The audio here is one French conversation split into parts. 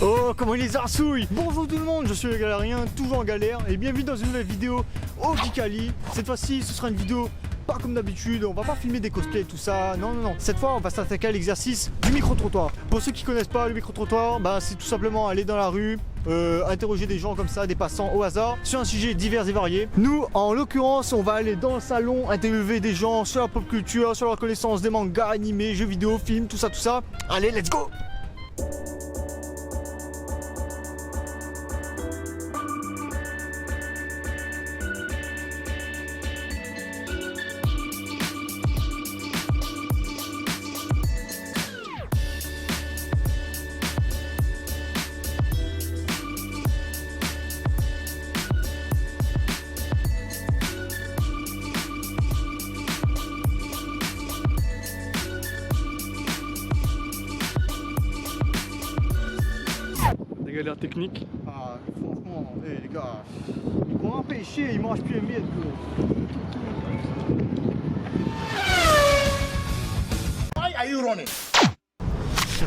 Oh, comment il les arsouille! Bonjour tout le monde, je suis le galérien, toujours en galère, et bienvenue dans une nouvelle vidéo au Geekaly. Cette fois-ci, ce sera une vidéo pas comme d'habitude, on va pas filmer des cosplays et tout ça, non. Cette fois, on va s'attaquer à l'exercice du micro-trottoir. Pour ceux qui connaissent pas le micro-trottoir, bah, c'est tout simplement aller dans la rue, interroger des gens comme ça, des passants au hasard, sur un sujet divers et varié. Nous, en l'occurrence, on va aller dans le salon, interviewer des gens sur la pop culture, sur leur connaissance des mangas, animés, jeux vidéo, films, tout ça. Allez, let's go! Galère technique. Ah, franchement, les gars, comment pêcher, il mange plus les miettes, Why are you running?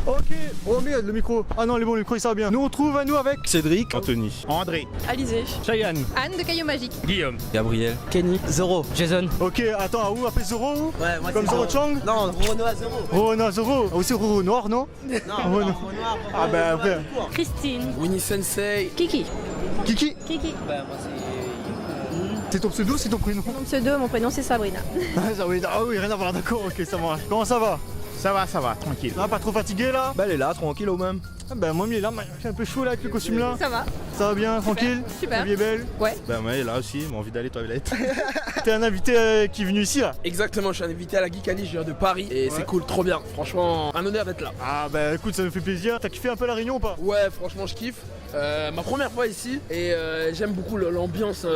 Ok, oh merde, le micro. Ah non, le micro il sert bien. Nous on retrouve à nous avec Cédric, Anthony. André. Alizé, Cheyenne. Anne de Caillou Magique, Guillaume. Gabriel, Kenny, Zoro, Jason. Ok, attends, à où appelle Zoro où? Ouais, moi Comme c'est Zoro Chang? Non, Renoir Zoro. Rona Zoro. Ah, aussi Roro Noir, non? Non, Renoir. Renoir. Ah bah après. Christine, Winnie Sensei. Kiki. Kiki, Kiki. Bah, moi c'est. c'est ton pseudo, c'est ton prénom? Mon pseudo, mon prénom c'est Sabrina. Ah oui, rien à voir, d'accord, ok, ça marche. Comment ça va? Ça va, tranquille. Ah, pas trop fatigué là? bah elle est là, tranquille au même. Ah bah moi, il est là, j'ai un peu chaud là avec le costume là. Ça va? Ça va bien, tranquille? Super. La vie est belle? Ouais. Bah moi elle est là aussi, j'ai envie d'aller aux toilettes. T'es un invité qui est venu ici là? Exactement, je suis invité à la Geekaly, je viens de Paris et c'est cool, trop bien. Franchement, un honneur d'être là. Ah bah écoute, ça nous fait plaisir. T'as kiffé un peu la réunion ou pas? Ouais, franchement, je kiffe. Ma première fois ici et j'aime beaucoup l'ambiance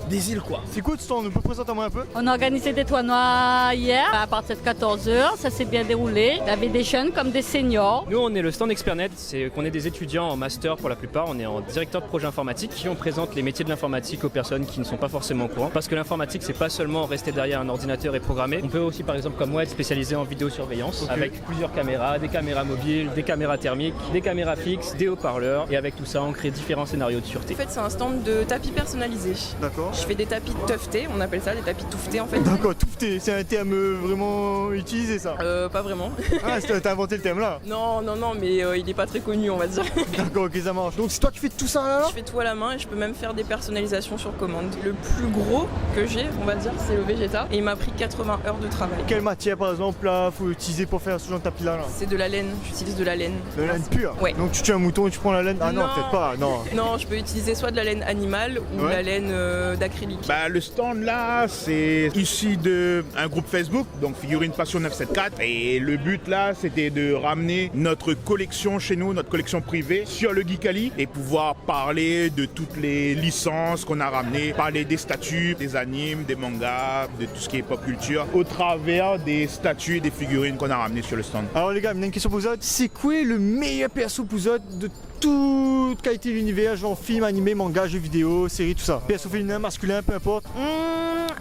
des îles quoi. C'est quoi ce stand? Présente-moi un peu. On a organisé des tournois hier à partir de 14h, ça s'est bien déroulé. Il y avait des jeunes comme des seniors. Nous on est le stand Expertnet, c'est qu'on est des étudiants en master pour la plupart, on est en directeur de projet informatique qui on présente les métiers de l'informatique aux personnes qui ne sont pas forcément au courant. Parce que l'informatique c'est pas seulement rester derrière un ordinateur et programmer, on peut aussi par exemple comme moi être spécialisé en vidéosurveillance avec plusieurs caméras, des caméras mobiles, des caméras thermiques, des caméras fixes, des haut-parleurs et avec tout ça on crée différents scénarios de sûreté. En fait, c'est un stand de tapis personnalisés. D'accord. Je fais des tapis tuftés, on appelle ça des tapis touftés en fait. D'accord, toufté, c'est un terme vraiment utilisé ça. Pas vraiment. Ah, t'as inventé le terme là. Non, mais il est pas très connu, on va dire. D'accord, ok, ça marche. Donc c'est toi qui fais tout ça là? Je fais tout à la main et je peux même faire des personnalisations sur commande. Le plus gros que j'ai, on va dire, c'est le Vegeta et il m'a pris 80 heures de travail. Quelle matière par exemple là faut utiliser pour faire ce genre de tapis là? C'est de la laine, j'utilise de la laine. De la laine pure? Ouais. Donc tu tues un mouton et tu prends la laine? Ah non, Non. peut-être pas, non. Non, je peux utiliser soit de la laine animale ou Ouais. la laine d'acrylique. Bah, le stand là, c'est issu d'un groupe Facebook, donc Figurine Passion 974. Et le but là, c'était de ramener notre collection chez nous, notre collection privée, sur le Geekaly et pouvoir parler de toutes les licences qu'on a ramenées, parler des statues, des animes, des mangas, de tout ce qui est pop culture, au travers des statues et des figurines qu'on a ramenées sur le stand. Alors les gars, il y a une question pour vous autres. C'est quoi le meilleur perso pour vous autres de toute qualité de l'univers, genre film, animé, manga, jeux vidéo, série, tout ça? Perso féminin, masculin, peu importe.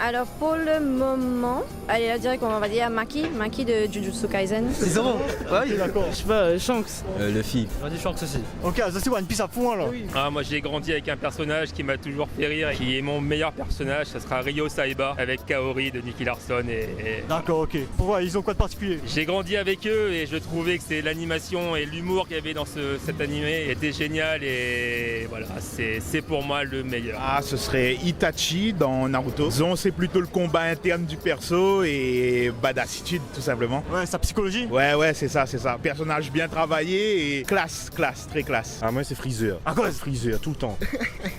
Alors pour le moment, allez là direct on va dire Maki de Jujutsu Kaisen. C'est Zoro. Ouais, Ok, d'accord. Je sais pas, Shanks. Luffy. J'aurais dit Shanks aussi. Ok, ça c'est One Piece à fond là. Ah, moi j'ai grandi avec un personnage qui m'a toujours fait rire et qui est mon meilleur personnage, ça sera Ryo Saiba avec Kaori de Nicky Larson et D'accord, ok. Pourquoi ils ont quoi de particulier? j'ai grandi avec eux et je trouvais que c'est l'animation et l'humour qu'il y avait dans cet animé était génial et voilà, c'est pour moi le meilleur. Ah, ce serait Itachi dans Naruto. Zon, c'est plutôt le combat interne du perso et badassitude tout simplement. Ouais, sa psychologie. Ouais, c'est ça. Personnage bien travaillé et classe, très classe. Ah moi c'est Freezer. À quoi? Freezer tout le temps.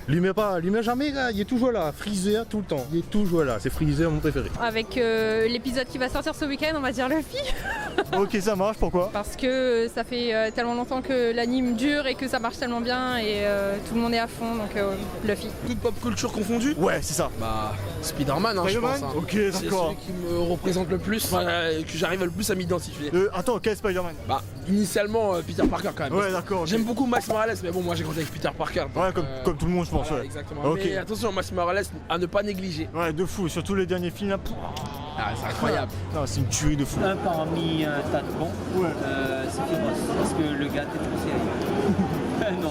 lui met jamais là, il est toujours là. Freezer tout le temps. Il est toujours là. C'est Freezer mon préféré. Avec l'épisode qui va sortir ce week-end, on va dire Luffy. Ok, ça marche, pourquoi? Parce que ça fait tellement longtemps que l'anime dure et que ça marche tellement bien et tout le monde est à fond, donc Luffy. Toute pop culture confondue. Ouais, c'est ça. Bah, Spider-Man, hein, je pense. Spider-Man? hein. Ok, C'est d'accord. celui qui me représente le plus, que j'arrive le plus à m'identifier. Attends, quel Spider-Man? Bah, initialement, Peter Parker quand même. Ouais, d'accord. ok. J'aime beaucoup Miles Morales, mais bon, moi j'ai grandi avec Peter Parker. donc, Ouais, comme tout le monde, je pense, voilà, ouais. Exactement. Ok. Mais attention, Miles Morales à ne pas négliger. Ouais, de fou, surtout les derniers films là. Ah, c'est incroyable. Non, c'est une tuerie de fou. Un parmi un tas de bons, Ouais. c'est Fibros. Parce que le gars t'es trop sérieux. Non,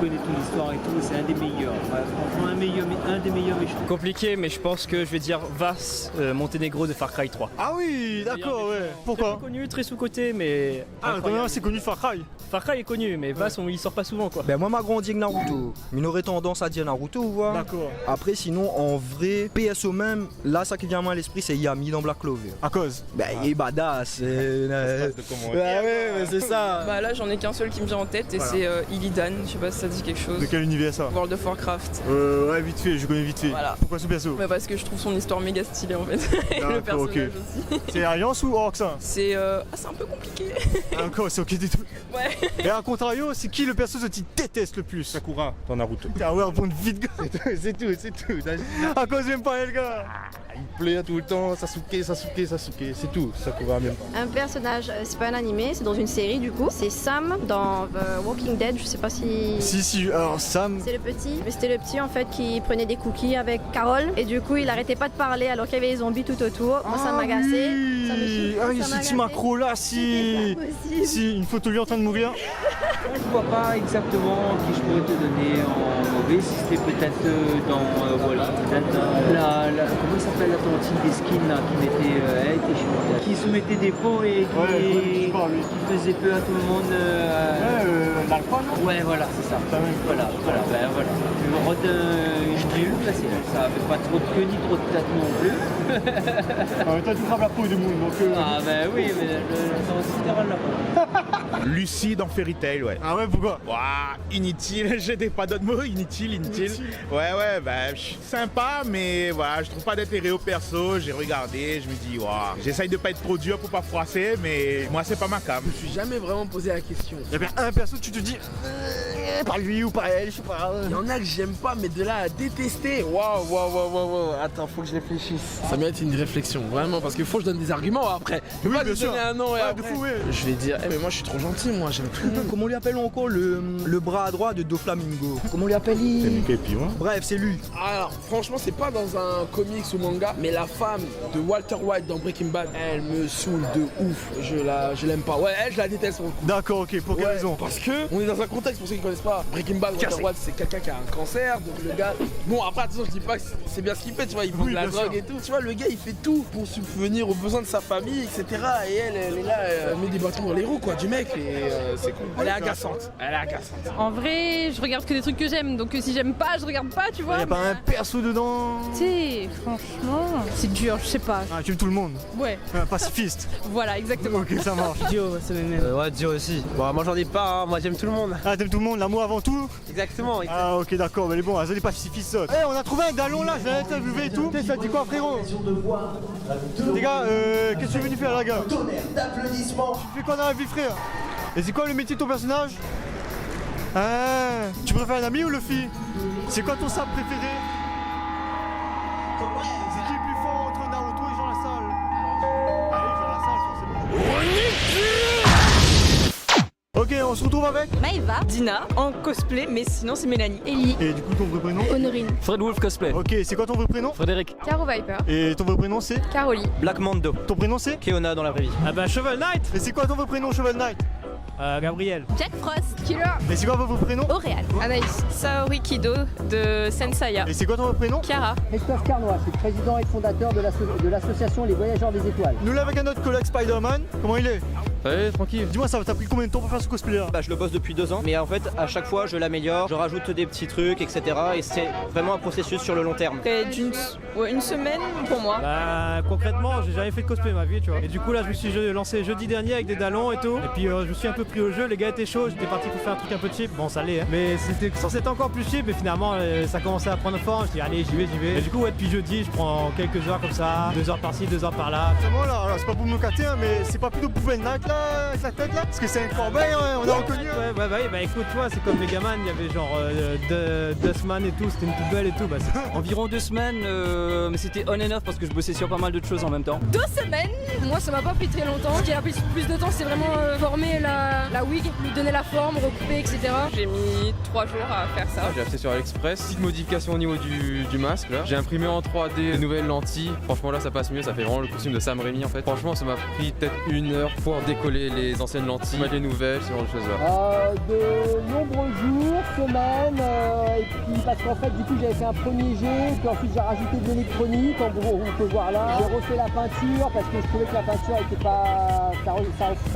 connaît toute l'histoire et tout, c'est un des meilleurs. Ouais, franchement, un des meilleurs méchants. Compliqué, mais je pense que je vais dire Vas, Monténégro de Far Cry 3. Ah oui, d'accord, ouais. Pourquoi? Très connu, très sous-côté, mais. Ah, quand même, c'est connu Far Cry. Far Cry est connu, mais Vas, il sort pas souvent quoi. Ben moi, m'a grandi avec Naruto. Mais j'aurais tendance à dire Naruto, ou quoi. D'accord. Après, sinon, en vrai, PSO même, là, ça qui vient à moi à l'esprit, c'est Yami dans Black Clover. À cause? Ben, il est badass. Ouais, mais c'est ça. Bah là j'en ai qu'un seul qui me vient en tête et c'est Illidan, je sais pas si ça dit quelque chose. De quel univers ça? World of Warcraft. Ouais, vite fait, je connais vite fait. Voilà. Pourquoi ce perso? Bah parce que je trouve son histoire méga stylée en fait. Et le personnage aussi. C'est Alliance ou Orc ça? C'est un peu compliqué. Encore, c'est ok du tout. Ouais. Et à contrario, c'est qui le perso que tu détestes le plus? Sakura dans Naruto. T'as un Warbond vite gars. C'est tout. À cause même pas elle gars. Il plaît tout le temps, Sasuke, c'est tout, Sakura même. Un personnage, c'est pas un animé, c'est dans une série du coup. C'est Sam dans The Walking Dead, je sais pas si... Si, alors Sam... C'est le petit, mais c'était le petit en fait qui prenait des cookies avec Carole et du coup il arrêtait pas de parler alors qu'il y avait les zombies tout autour. Moi ça m'agaçait. Ça me Ah oui, c'est petit macro là, si... Si, une photo de lui en train de mourir. Je vois pas exactement qui je pourrais te donner en mauvais, si c'était peut-être dans voilà, comment ça s'appelle la tontine des skins là, qui mettait, elle était chiante, qui soumettait des pots et qui faisait peur à tout le monde. L'alpha non? Ouais, voilà, c'est ça. Voilà. Je l'ai vu passer là. Ça avait pas trop de queue ni trop de tête non plus. En même temps, tu frappes la peau du monde donc. Ah bah oui, mais ça aussi t'auras la peau. Lucie dans Fairy Tail, ouais. Ah ouais, pourquoi? Waouh, inutile, j'ai pas d'autres mots, inutile. Ouais, bah, sympa, mais voilà, je trouve pas d'intérêt au perso, j'ai regardé, je me dis, waouh, j'essaye de pas être trop dur pour pas froisser, mais moi c'est pas ma cam. Je me suis jamais vraiment posé la question. Il y a bien un perso que tu te dis, par lui ou par elle, je sais pas. Il y en a que j'aime pas, mais de là à détester, waouh. Attends, faut que je réfléchisse. Ça mérite une réflexion, vraiment, parce qu'il faut que je donne des arguments après. Je peux pas bien lui donner sûr. un nom et Ouais, après. de fou, ouais. Je vais dire, mais moi je suis trop gentil, moi j'aime tout le monde. Comment lui appelle encore le bras droit de Doflamingo? Comment lui appelle Bref, c'est lui. Alors, franchement, c'est pas dans un comics ou manga, mais la femme de Walter White dans Breaking Bad, elle me saoule de ouf. Je l'aime pas. Ouais, elle, je la déteste pour le coup. D'accord, ok, pour quelle Ouais, raison? Parce que on est dans un contexte, pour ceux qui connaissent pas, Breaking Bad, Walter White, c'est quelqu'un qui a un cancer, donc le gars. Bon, après, attention, je dis pas que c'est bien ce qu'il fait, tu vois, il prend de la drogue et tout. Tu vois, le gars, il fait tout pour subvenir aux besoins de sa famille, etc. Et elle est là, elle met des bâtons dans les roues, quoi, du mec, et c'est cool. Elle est agaçante. En vrai, je regarde que des trucs que j'aime, donc si j'aime pas, je regarde pas, tu vois. Y'a pas un perso dedans? Tu sais, franchement, c'est dur, je sais pas. Ah, tu aimes tout le monde? Ouais, Un pacifiste. voilà, exactement. Ok, ça marche. Dio, c'est le même. Ouais, Dio aussi. Bon, moi j'en ai pas, hein. Moi j'aime tout le monde. Ah, t'aimes tout le monde, l'amour avant tout? Exactement. Ah, ok, d'accord, mais bon, vas-y, les pacifistes sautent. Eh, on a trouvé un galon là, je vais interviewer et tout. Ça dit quoi, frérot? Les gars, qu'est-ce que tu es venu faire là, gars? Tu fais quoi dans la vie, frère? Et c'est quoi le métier de ton personnage? Ah, tu préfères un ami ou le fille? C'est quoi ton sable préféré? C'est qui le plus fort entre Naruto et Jean Lassalle? Allez, Jean Lassalle, forcément. Ok, on se retrouve avec Maëva, Dina, en cosplay, mais sinon c'est Mélanie. Ellie, Et du coup, ton vrai prénom? Honorine, Fred Wolf cosplay. Ok, c'est quoi ton vrai prénom? Frédéric. Caro Viper, Et ton vrai prénom c'est? Caroli, Black Mando. Ton prénom c'est? Keona dans la vraie vie. Ah bah Shovel Knight. Et c'est quoi ton vrai prénom, Shovel Knight? Gabriel. Jack Frost, Killer, Et c'est quoi votre vrai prénom? Auréal, Anaïs, Saori Kido de Sensaya. Et c'est quoi ton vrai prénom? Chiara. Hector Carnois, je suis président et fondateur de l'association Les Voyageurs des Étoiles. Nous là avec un autre collègue Spider-Man. Comment il est? Ouais, tranquille. Dis-moi, ça t'a pris combien de temps pour faire ce cosplay là? Bah, je le bosse depuis 2 ans, mais en fait, à chaque fois, je l'améliore, je rajoute des petits trucs, etc. Et c'est vraiment un processus sur le long terme. Près une semaine pour moi. Bah concrètement, j'ai jamais fait de cosplay ma vie, tu vois. Et du coup là, je me suis lancé jeudi dernier avec des dallons et tout. Et puis je me suis un peu pris au jeu, les gars étaient chauds, j'étais parti pour faire un truc un peu cheap. Bon, ça l'est, hein. Mais c'était censé être encore plus cheap, mais finalement ça commençait à prendre forme. Je dis allez, j'y vais. Et du coup, ouais, depuis jeudi, je prends quelques heures comme ça, 2 heures par-ci, 2 heures par là. Vraiment là, alors c'est pas pour me cater, hein, mais c'est pas plutôt Pouven Knight là, avec la tête là? Parce que c'est un corbeil, hein, on a reconnu. Hein. Ouais, bah écoute, tu vois, c'est comme Megaman, il y avait genre Dustman et tout, c'était une poubelle et tout. Bah, Environ 2 semaines, mais c'était on and off parce que je bossais sur pas mal d'autres choses en même temps. 2 semaines. Moi, ça m'a pas pris très longtemps. Ce qui a pris plus de temps, c'est vraiment former la wig, lui donner la forme, recouper, etc. J'ai mis 3 jours à faire ça. J'ai acheté sur AliExpress, petite modification au niveau du masque là. J'ai imprimé en 3D de nouvelles lentilles. Franchement là ça passe mieux, ça fait vraiment le costume de Sam Raimi en fait. Franchement ça m'a pris peut-être 1 heure pour décoller les anciennes lentilles, mettre les nouvelles, ce genre de choses là. De nombreux jours, semaine, et puis parce qu'en fait du coup j'avais fait un premier jet, puis ensuite j'ai rajouté de l'électronique, comme on peut voir là. J'ai refait la peinture parce que je trouvais que la peinture était pas, ça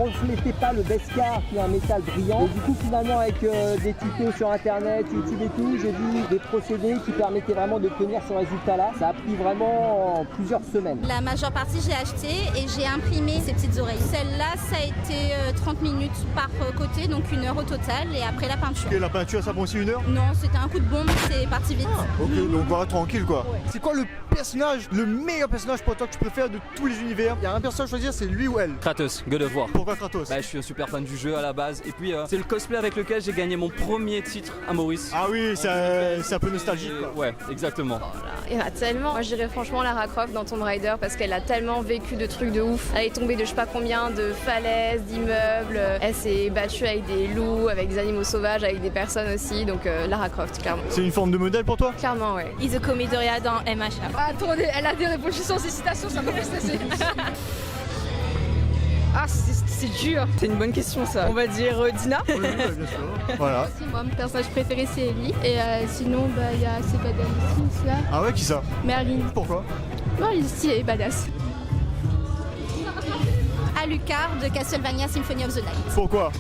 reflétait pas le Beskar qui est un métal brillant. Et du coup finalement avec des tutos sur internet, YouTube et tout, j'ai vu des procédés qui permettaient vraiment d'obtenir ce résultat là. Ça a pris vraiment plusieurs semaines. La majeure partie j'ai acheté et j'ai imprimé ces petites oreilles. Celle-là ça a été 30 minutes par côté, donc 1 heure au total, et après la peinture. Et la peinture ça prend aussi 1 heure? Non, c'était un coup de bombe, c'est parti vite. Ah, ok, donc voilà, tranquille quoi. Ouais. C'est quoi le personnage, le meilleur personnage pour toi que tu préfères de tous les univers? Il y a un personnage à choisir, c'est lui ou elle? Kratos, God of War. Pourquoi Kratos? Bah, je suis un super fan du jeu à la base, et puis c'est le cosplay avec lequel j'ai gagné mon premier titre à Maurice. Ah oui, c'est un peu nostalgique quoi. Ouais, exactement. Il y en a tellement. Moi je dirais franchement Lara Croft dans Tomb Raider parce qu'elle a tellement vécu de trucs de ouf. Elle est tombée de je sais pas combien de falaises, d'immeubles. Elle s'est battue avec des loups, avec des animaux sauvages, avec des personnes aussi. Donc Lara Croft, clairement. C'est une forme de modèle pour toi? Clairement, ouais. Izuku Midoriya dans MHA. Ah, attendez, elle a des réponses sans ces citations, ça m'a fait stresser. Ah, c'est dur. C'est une bonne question ça. On va dire Dina. Oui, bien sûr. Voilà. Aussi, moi, mon personnage préféré c'est Ellie. Et sinon, il y a ces badass ici, là. Ah ouais, qui ça? Merlin. Pourquoi? Non, ici, elle est badass. Alucard de Castlevania Symphony of the Night. Pourquoi?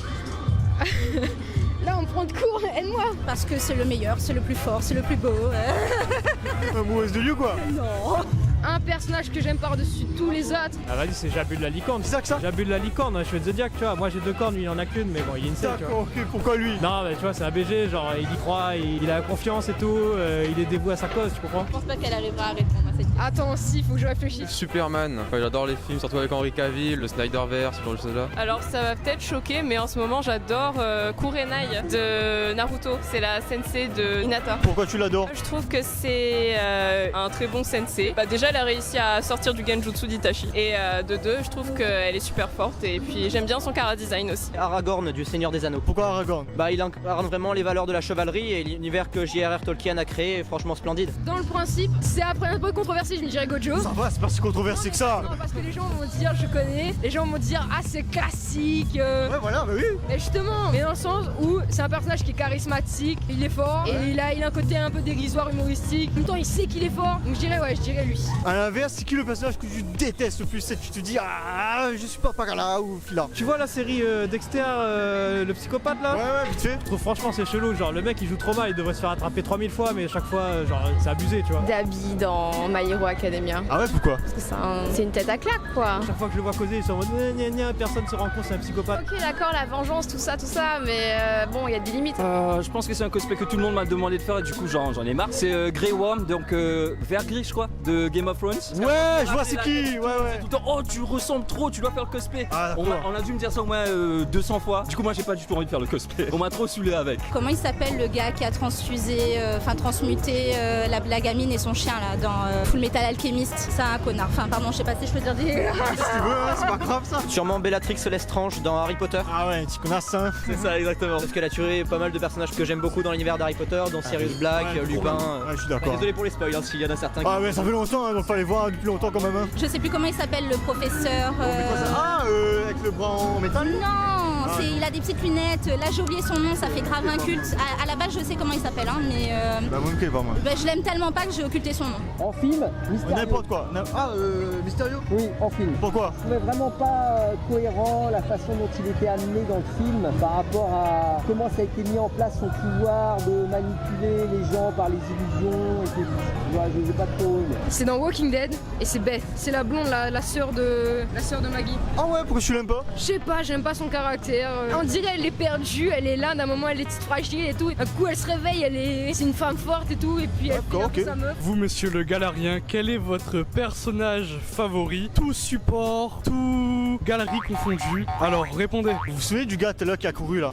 Là, on prend de cours, aide-moi. Parce que c'est le meilleur, c'est le plus fort, c'est le plus beau. Amoureuse de lui quoi? Non. Un personnage que j'aime par-dessus tous les autres. Ah vas-y, c'est Jabu de la licorne. C'est ça que ça? Jabu de la licorne, je fais de Zodiac, tu vois. Moi j'ai 2 cornes, lui il en a qu'une, mais bon, il est une seule, tu vois. D'accord, ok, pourquoi lui? Non, mais tu vois, c'est un BG, genre il y croit, il a confiance et tout, il est dévoué à sa cause, tu comprends? Je pense pas qu'elle arrivera à répondre à cette question. Attends, si, faut que je réfléchisse. Superman, j'adore les films, surtout avec Henry Cavill, le Snyderverse, ce genre de choses-là. Alors ça va peut-être choquer, mais en ce moment j'adore Kurenai de Naruto. C'est la sensei de Hinata. Pourquoi tu l'adores? Je trouve que c'est un très bon sensei. Bah, déjà elle a réussi à sortir du Genjutsu d'Itachi. Et de 2, je trouve qu'elle est super forte et puis j'aime bien son chara design aussi. Aragorn du Seigneur des Anneaux. Pourquoi Aragorn? Bah il incarne vraiment les valeurs de la chevalerie et l'univers que J.R.R. Tolkien a créé est franchement splendide. Dans le principe, c'est après un peu controversé, je me dirais Gojo. Ça va, c'est pas si controversé que ça. Non, parce que les gens vont dire je connais, les gens vont dire ah c'est classique. Ouais voilà, bah oui. Et justement, mais dans le sens où c'est un personnage qui est charismatique, il est fort et il a un côté un peu dérisoire humoristique. En même temps il sait qu'il est fort, donc je dirais lui. À l'inverse, c'est qui le personnage que tu détestes le plus? C'est tu te dis ah je supporte pas Kala ou Phila. Tu vois la série Dexter, le psychopathe là? Ouais, vite fait. Je trouve franchement c'est chelou, genre le mec il joue trop mal, il devrait se faire attraper 3000 fois, mais chaque fois genre c'est abusé, tu vois. Dabi dans My Hero Academia. Ah ouais, pourquoi? Parce que c'est une tête à claque quoi. Chaque fois que je le vois causer, ils sont en mode gna, personne se rend compte, c'est un psychopathe. Ok d'accord, la vengeance, tout ça, mais bon, il y a des limites. Je pense que c'est un cosplay que tout le monde m'a demandé de faire et du coup j'en ai marre. C'est Grey Worm, donc vert gris je crois, de Game of Thrones. Ouais, je vois c'est qui. Ouais. Tout le temps, oh tu ressembles trop, tu dois faire le cosplay. Ah, on a dû me dire ça au moins 200 fois. Du coup moi j'ai pas du tout envie de faire le cosplay. On m'a trop saoulé avec. Comment il s'appelle le gars qui a transmuté la gamine et son chien là dans Full Metal Alchemist? C'est un connard. Enfin pardon, je sais pas si je peux dire des... Si tu veux, c'est pas grave ça. Sûrement Bellatrix Lestrange dans Harry Potter. Ah ouais, tu connais ça. C'est ça exactement. Parce qu'elle a tué pas mal de personnages que j'aime beaucoup dans l'univers d'Harry Potter, dont Sirius Black, Lupin. Ouais, je suis d'accord. Désolé pour les spoils, s'il y en a certains. Ah ouais, ça fait longtemps, hein, donc fallait voir depuis longtemps quand même. Hein. Je sais plus comment il s'appelle le professeur. Avec le bras en métal. Non, il a des petites lunettes. Là j'ai oublié son nom, ça fait grave un culte. À la base je sais comment il s'appelle, hein, mais. Bah moi ok, pas moi. Bah, je l'aime tellement pas que j'ai occulté son nom. En film, Mysterio. N'importe quoi. Mysterio? Oui, en film. Pourquoi? Je trouvais vraiment pas cohérent la façon dont il était amené dans le film par rapport à comment ça a été mis en place son pouvoir de manipuler les gens par les illusions et tout. Ouais, je n'ai pas trop aimé. C'est dans Walking Dead et c'est Beth. C'est la blonde, la sœur de Maggie. Ah ouais, pourquoi tu l'aimes pas? Je sais pas, j'aime pas son caractère. On dirait elle est perdue, elle est là, d'un moment elle est petite fragile et tout. Un coup elle se réveille, c'est une femme forte et tout, et puis elle fait un peu sa meuf. Vous, monsieur le galarien, quel est votre personnage favori? Tout support, tout galerie confondu. Alors répondez. Vous vous souvenez du gars tout à l'heure qui a couru là?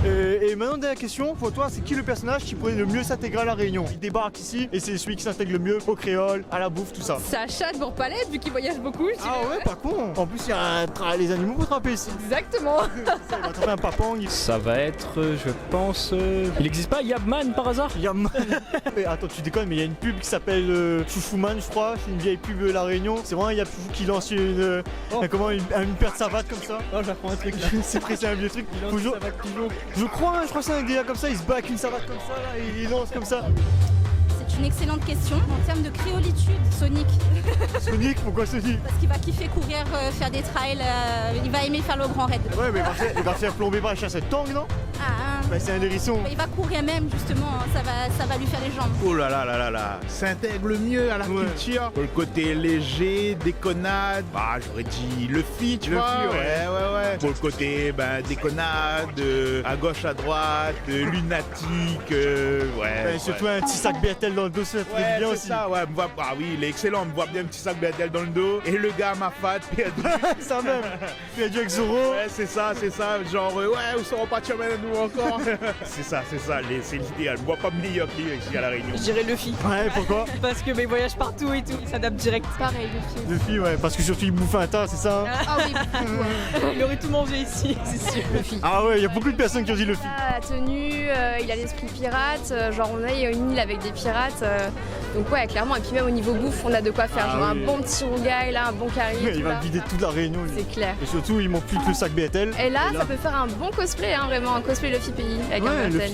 Et maintenant, dernière question, pour toi, c'est qui le personnage qui pourrait le mieux s'intégrer à la Réunion? Il débarque ici et c'est celui qui s'intègre le mieux au créole, à la bouffe, tout ça. Sacha de Bourg-Palette, vu qu'il voyage beaucoup. Ah ouais, pas con. En plus, il y a les animaux pour attraper ici. Exactement. Il va attraper un papang. Ça va être, je pense... Il n'existe pas Yabman par hasard? Yabman. Mais attends, tu déconnes, mais il y a une pub qui s'appelle Chouchouman, je crois. C'est une vieille pub de la Réunion. C'est vraiment Yab Chouchou qui lance une paire de savates comme ça. Oh, j'apprends un truc là. C'est un vieux truc. Je crois que c'est un délire comme ça, il se bat avec une savate comme ça, là, et il lance comme ça. C'est une excellente question. En termes de créolitude, Sonic. Sonic, pourquoi Sonic? Parce qu'il va kiffer courir, faire des trails, il va aimer faire le grand raid. Ouais, mais il va se faire plomber par la chasse à Tang, non? Bah, c'est un hérisson. Il va courir même, justement, ça va lui faire les jambes. Oh là là là là là, s'intègre le mieux à la culture. Pour le côté léger, déconnade, bah j'aurais dit Luffy, tu vois. Ouais. Pour le côté déconnade, à gauche, à droite, lunatique, ouais. Surtout un petit sac BRTL dans le dos, ça fait bien aussi. Ça, ouais, ah oui, il est excellent, on me voit bien un petit sac BRTL dans le dos. Et le gars m'a fat, ça même. Il a du avec Zoro. Ouais, c'est ça, genre où seront pas nous encore. c'est ça, c'est l'idéal. Je vois pas meilleur que lui ici à La Réunion. Je dirais Luffy. Ouais, pourquoi? Parce que il voyage partout et tout, il s'adapte direct. Pareil, Luffy. Luffy, ouais, parce que surtout il bouffe un tas, c'est ça? Ah oui, il aurait tout mangé ici, c'est sûr. Luffy. Ah ouais, il y a beaucoup de personnes qui ont dit Luffy. La tenue, il a l'esprit pirate, genre on a une île avec des pirates. Donc ouais, clairement, et puis même au niveau bouffe, on a de quoi faire. Genre un bon petit rougail, là, un bon carré. Il va vider toute la Réunion. C'est clair. Et surtout, il manque plus que le sac BRTL. Et là, ça peut faire un bon cosplay, hein, vraiment, un cosplay Luffy pays avec un BRTL.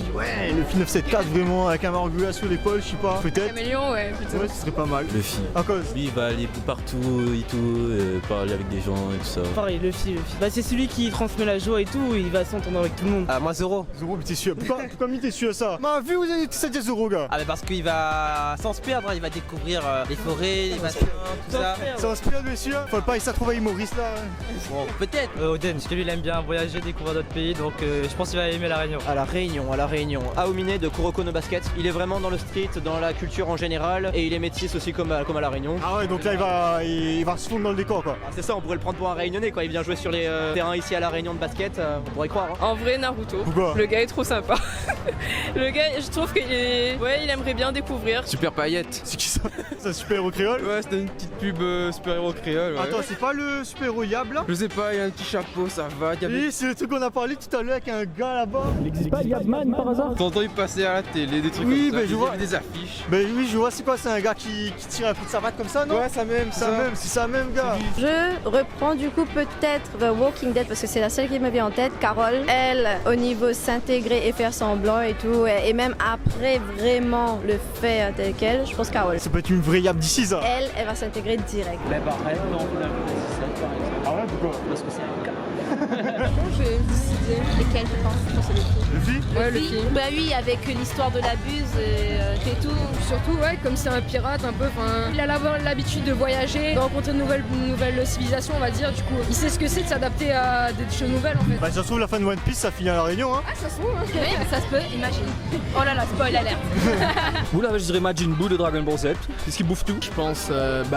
Luffy 974 vraiment, avec un margula sur l'épaule, je sais pas, peut-être. Caméléon, ouais, plutôt. Ouais, ce serait pas mal. Luffy. À cause. Lui, il va aller partout et tout, parler avec des gens et tout ça. Pareil, Luffy. Bah, c'est celui qui transmet la joie et tout, il va s'entendre avec tout le monde. Ah, moi, Zoro. Zoro, mais t'es sûr? Pourquoi t'es sûr ça? Bah, vu vous avez ça dit Zoro, gars. Ah, mais parce qu'il va sans se perdre, il va découvrir les forêts, les machins, tout ça. Sans se perdre, monsieur. Faut pas essayer de trouver Maurice là. Bon, peut-être. Oden, parce que lui, il aime bien voyager, découvrir d'autres pays, donc je pense qu'il va aimer La Réunion. À La Réunion. Aomine de Kuroko no Basket. Il est vraiment dans le street, dans la culture en général, et il est métis aussi comme à La Réunion. Ah ouais, donc là il va se fondre dans le décor quoi. Ah, c'est ça, on pourrait le prendre pour un Réunionnais quoi. Il vient jouer sur les terrains ici à La Réunion de basket, on pourrait croire. Hein. En vrai, Naruto. Pourquoi? Le gars est trop sympa. Le gars, je trouve qu'il est. Ouais, il aimerait bien découvrir. Super paillette. C'est qui ça? C'est un super héros créole? Ouais, c'était une petite pub super héros créole. Ouais. Attends, c'est pas le super héros Yab là? Je sais pas, il y a un petit chapeau, ça va. Oui, c'est le truc qu'on a parlé tout à l'heure avec un gars là-bas. Il existe pas Yabman par hasard? T'as entendu passer à la télé des trucs oui, comme ça, je vois des affiches. Ben oui, je vois, c'est quoi? C'est un gars qui tire un coup de savate comme ça, non? Ouais, ça même, c'est ça même gars. Je reprends du coup peut-être The Walking Dead parce que c'est la seule qui me vient en tête. Carole, elle, au niveau s'intégrer et faire semblant et tout, et même après vraiment le faire tel quel, je pense Carole. Ça peut être une vraie Yab d'ici ça. Elle va s'intégrer direct. Mais pareil, non, ah ouais, pourquoi? Parce que c'est un cas. Je vais décider lesquels je pense. Je pense que c'est Luffy. Ouais, Luffy. Bah oui, avec l'histoire de la buse et tout. Surtout, ouais, comme c'est un pirate un peu, il a l'habitude de voyager, de rencontrer de nouvelles civilisations, on va dire. Du coup, il sait ce que c'est de s'adapter à des choses nouvelles en fait. Bah, ça se trouve, la fin de One Piece, ça finit à La Réunion, hein. Ah, ça se trouve, hein. Oui, ça se peut, imagine. Oh là là, spoil alert. Oula, je dirais Majin Buu de Dragon Ball Z, parce qu'il bouffe tout. Je pense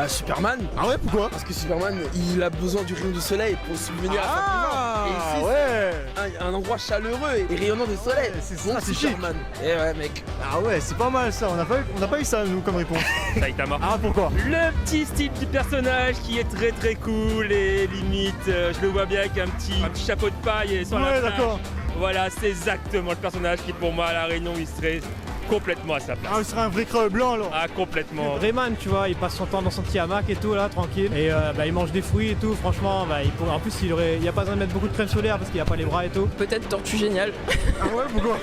Superman. Ah ouais, pourquoi? Parce que Superman, il a besoin du rayon du soleil pour subvenir à sa primeur. Et ici, ouais. un endroit chaleureux et rayonnant de soleil. C'est ça, c'est Superman. Eh ouais, mec. Ah ouais, c'est pas mal ça. On n'a pas eu ça nous comme réponse. Saitama. Ah pourquoi? Le petit style du personnage qui est très très cool et limite, je le vois bien avec un petit chapeau de paille et sur la Ouais, plage. d'accord. Voilà, c'est exactement le personnage qui pour moi à La Réunion il serait complètement à sa place. Ah, il serait un vrai creux blanc alors. Ah, complètement. Rayman, tu vois, il passe son temps dans son petit hamac et tout là, tranquille. Et il mange des fruits et tout, franchement, en plus il n'y a pas besoin de mettre beaucoup de crème solaire parce qu'il a pas les bras et tout. Peut-être Tortue Géniale. Ah ouais, pourquoi?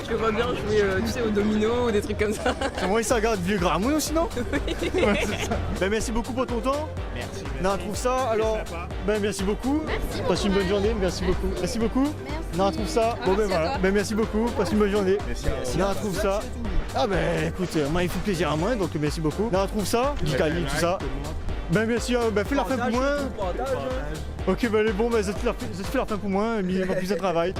Je le vois bien jouer, tu sais, au domino ou des trucs comme ça. Moi, ça regarde vieux gramouille sinon. Oui. Ouais, c'est ça. Ben, merci beaucoup pour ton temps. Merci. Non, trouve ça. Alors, ben merci beaucoup. Merci. Passe une bonne journée. Merci beaucoup. Merci beaucoup. Non, trouve ça. Bon ben voilà. Ben merci beaucoup. Passe une bonne journée. Merci. Non, trouve ça. Ah ben écoute, moi il fait plaisir à moi, donc merci beaucoup. Non, trouve ça. Geekali, tout ça. Ben merci. Ben fais la fin pour moi. Ok, ben elle est bon. Ben je te fais la fin pour moi. Mais il m'a plus de travail.